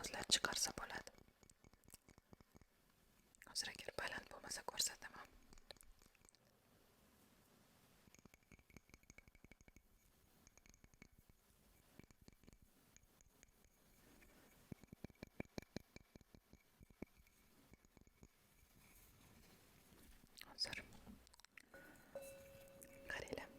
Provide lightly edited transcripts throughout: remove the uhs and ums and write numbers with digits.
ovozlar chiqarsa bo'ladi. Hozir agar baland bo'lmasa ko'rsataman. Hozir qaranglar.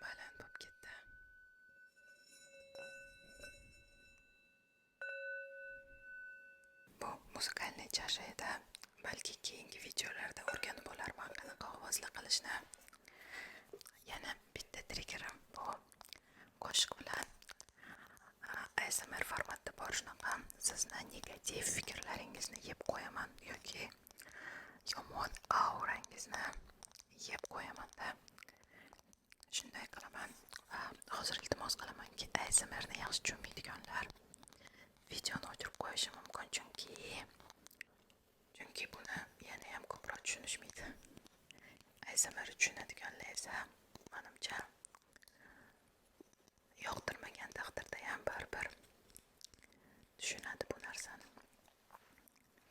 Baland bo'lib ketdi. Bu musikalniy chasha edi. Balki keyingi videolarda o'rganib olarman qanaqa ovozlar qilishni. Yana bitta triggerim bu qo'shiq bilan ASMR formatda bor shunaqa sizni negativ fikrlaringizni yeb qo'yaman yoki yomon aurangizni yeb qo'yaman-da. Shunday qilaman. Hozir iltimos qilamanki ASMRni yaxshi tushunmaydiganlar videoni o'chirib qo'yishi mumkin, chunki buni yana ham ko'proq tushunishmaydi. ASMR tushunadiganlar esa menimcha yoqtirmagan taqdirda ham baribir tushunadi bu narsani.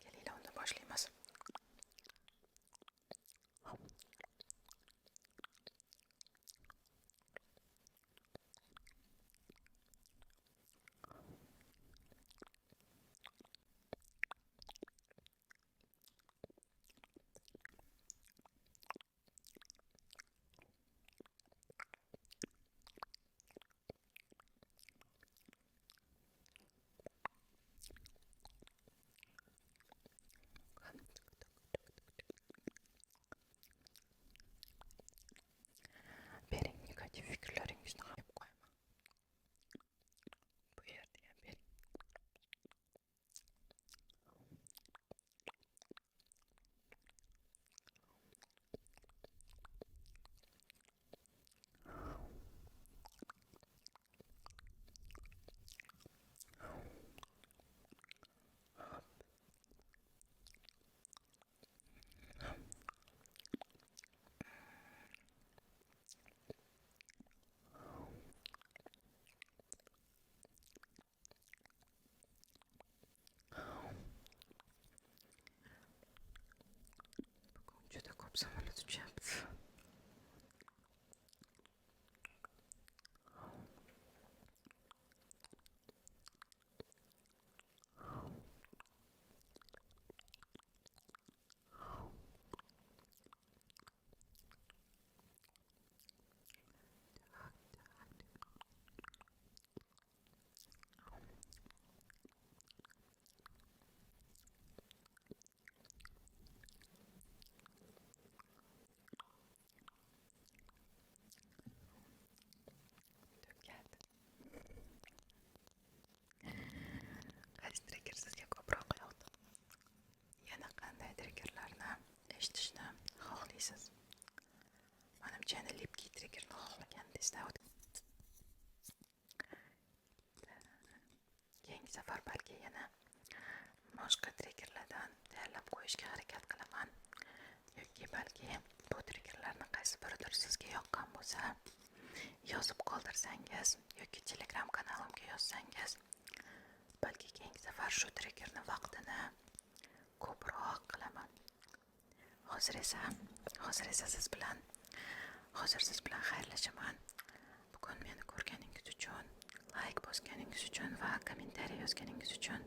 Kelinglar, unda boshlaymiz. Bering, negativ fikrlaringizni ham yeb qo'yaman. Bu yerda ham bering. Bugun juda ko'p samolyot uchyapti. Qaysi trigger sizga ko'proq yoqdi? Yana qanday triggerlarni eshitishni xohlaysiz? Menimcha yana lipki triggerni xohlagandingizda. Keyingi safar balki yana boshqa triggerlardan tayyorlab qo'yishga harakat qilaman. Yoki balki bu triggerlarni qaysi biridir sizga yoqqan bo'lsa yozib qoldirsangiz yoki Telegram kanalimga yozsangiz, balki keyingi safar shu triggerni vaqtini ko'proq qilaman. Hozir esa siz bilan xayrlashaman. Bugun meni ko'rganingiz uchun, like bosganingiz uchun va kommentariy yozganingiz uchun